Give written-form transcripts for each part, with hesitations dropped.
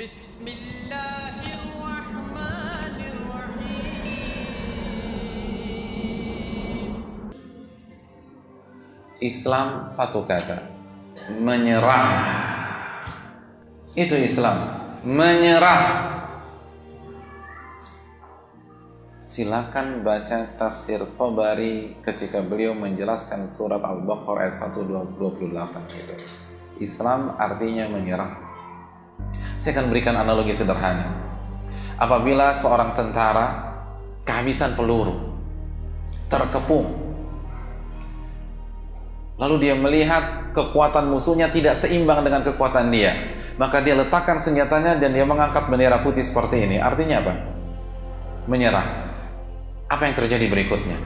Bismillahirrahmanirrahim. Islam satu kata, menyerah. Itu Islam, menyerah. Silakan baca tafsir Tabari ketika beliau menjelaskan surat Al-Baqarah ayat 128 itu. Islam artinya menyerah. Saya akan berikan analogi sederhana. Apabila seorang tentara kehabisan peluru, terkepung, lalu dia melihat kekuatan musuhnya tidak seimbang dengan kekuatan dia, maka dia letakkan senjatanya dan dia mengangkat bendera putih seperti ini. Artinya apa? Menyerah. Apa yang terjadi berikutnya?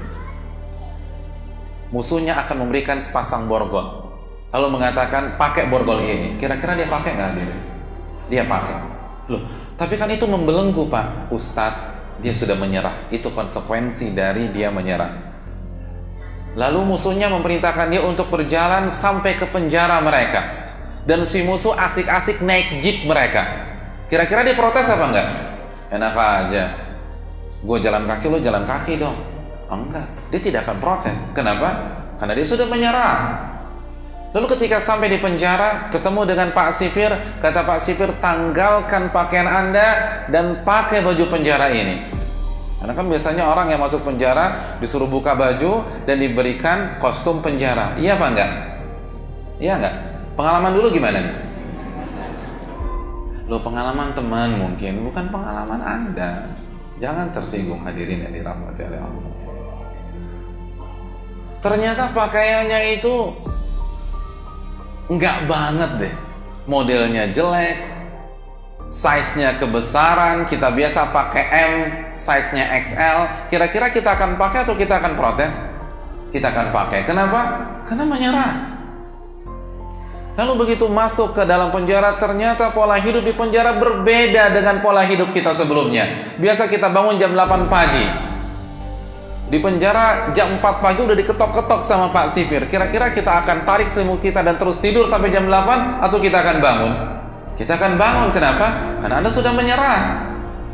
Musuhnya akan memberikan sepasang borgol, lalu mengatakan pakai borgol ini. Kira-kira dia pakai nggak dia? Dia pakai. Loh, tapi kan itu membelenggu Pak. Ustadz, dia sudah menyerah. Itu konsekuensi dari dia menyerah. Lalu musuhnya memerintahkan dia untuk berjalan sampai ke penjara mereka, dan si musuh asik-asik naik jeep mereka. Kira-kira dia protes apa enggak? Enak aja, gue jalan kaki, lo jalan kaki dong. Enggak, dia tidak akan protes. Kenapa? Karena dia sudah menyerah. Lalu ketika sampai di penjara, ketemu dengan Pak Sipir, kata Pak Sipir, tanggalkan pakaian Anda dan pakai baju penjara ini. Karena kan biasanya orang yang masuk penjara disuruh buka baju dan diberikan kostum penjara. Iya apa enggak? Iya enggak? Pengalaman dulu gimana nih? Loh, pengalaman teman mungkin, bukan pengalaman Anda. Jangan tersinggung hadirin yang dirahmati oleh Allah. Ternyata pakaiannya itu enggak banget deh. Modelnya jelek, size-nya kebesaran. Kita biasa pakai M, size-nya XL. Kira-kira kita akan pakai atau kita akan protes? Kita akan pakai. Kenapa? Karena menyerah. Lalu begitu masuk ke dalam penjara, ternyata pola hidup di penjara berbeda dengan pola hidup kita sebelumnya. Biasa kita bangun jam 8 pagi. Di penjara jam 4 pagi udah diketok-ketok sama Pak Sipir. Kira-kira kita akan tarik selimut kita dan terus tidur sampai jam 8 atau kita akan bangun? Kita akan bangun. Kenapa? Karena Anda sudah menyerah.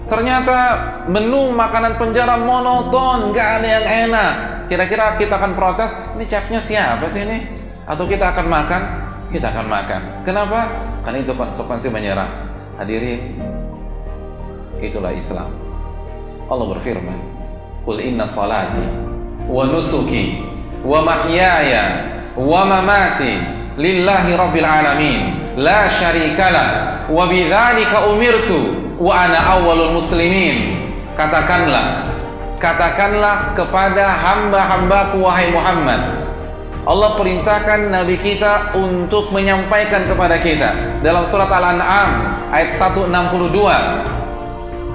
Ternyata menu makanan penjara monoton, nggak ada yang enak. Kira-kira kita akan protes, ini chefnya siapa sih ini? Atau kita akan makan? Kita akan makan. Kenapa? Karena itu konsekuensi menyerah. Hadirin, itulah Islam. Allah berfirman, "Qul inna salati wa nusuki wa mahyaya wa mamati lillahi rabbil alamin la syarikalah wa bidzalika umirtu wa ana awwalul muslimin." Katakanlah kepada hamba-hambaku wahai Muhammad. Allah perintahkan Nabi kita untuk menyampaikan kepada kita dalam surat Al-An'am ayat 162.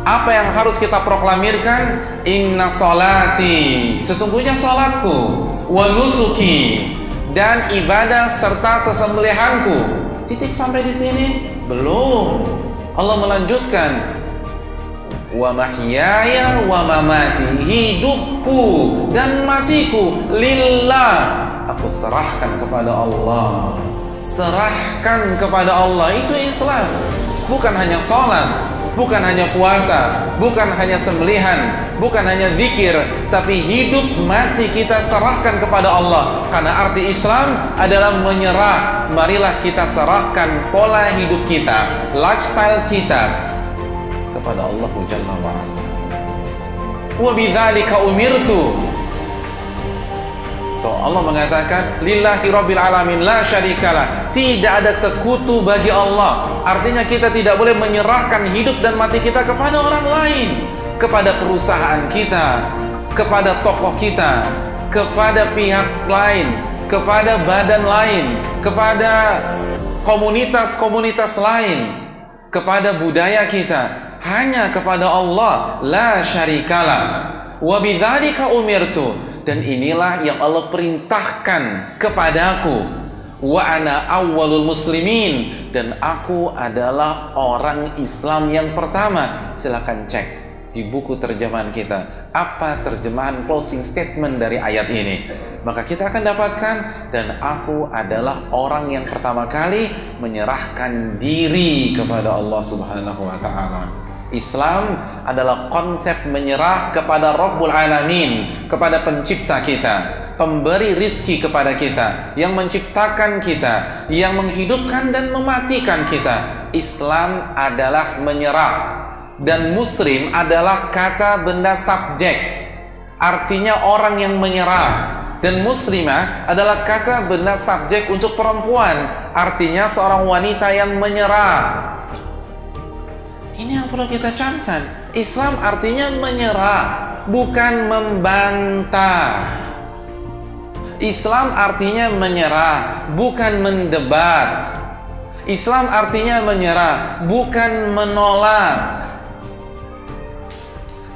Apa yang harus kita proklamirkan? Inna salati, sesungguhnya salatku, wa nusuki, dan ibadah serta sesembelihanku. Titik sampai di sini? Belum. Allah melanjutkan, wa mahyaya wa mamati, hidupku dan matiku lillah, aku serahkan kepada Allah. Serahkan kepada Allah, itu Islam. Bukan hanya sholat, bukan hanya puasa, bukan hanya sembelihan, bukan hanya zikir, tapi hidup mati kita serahkan kepada Allah. Karena arti Islam adalah menyerah. Marilah kita serahkan pola hidup kita, lifestyle kita kepada Allah Jalla wa Ala. Wa bidzalika umirtu. Allah mengatakan lillahi rabbil alamin la syarikalah, tidak ada sekutu bagi Allah. Artinya kita tidak boleh menyerahkan hidup dan mati kita kepada orang lain, kepada perusahaan kita, kepada tokoh kita, kepada pihak lain, kepada badan lain, kepada komunitas-komunitas lain, kepada budaya kita. Hanya kepada Allah, la syarikalah. Wa bidzalika umirtu, dan inilah yang Allah perintahkan kepadaku. Wa ana awwalul muslimin, dan aku adalah orang Islam yang pertama. Silakan cek di buku terjemahan kita, apa terjemahan closing statement dari ayat ini. Maka kita akan dapatkan, dan aku adalah orang yang pertama kali menyerahkan diri kepada Allah Subhanahu wa Ta'ala. Islam adalah konsep menyerah kepada Rabbul Alamin, kepada pencipta kita, pemberi rizki kepada kita, yang menciptakan kita, yang menghidupkan dan mematikan kita. Islam adalah menyerah, dan muslim adalah kata benda subjek, artinya orang yang menyerah. Dan muslimah adalah kata benda subjek untuk perempuan, artinya seorang wanita yang menyerah. Ini yang perlu kita camkan. Islam artinya menyerah, bukan membantah. Islam artinya menyerah, bukan mendebat. Islam artinya menyerah, bukan menolak.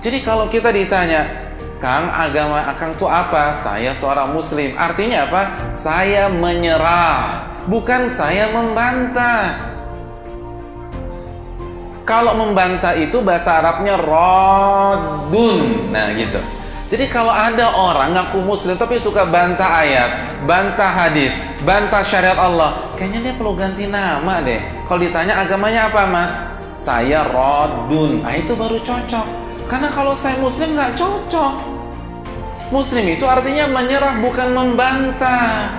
Jadi kalau kita ditanya, Kang, agama Akang itu apa? Saya seorang muslim. Artinya apa? Saya menyerah, bukan saya membantah. Kalau membantah itu bahasa Arabnya raddun. Nah gitu. Jadi kalau ada orang ngaku muslim tapi suka bantah ayat, bantah hadis, bantah syariat Allah, kayaknya dia perlu ganti nama deh. Kalau ditanya agamanya apa, Mas? Saya raddun. Nah itu baru cocok. Karena kalau saya muslim nggak cocok. Muslim itu artinya menyerah, bukan membantah.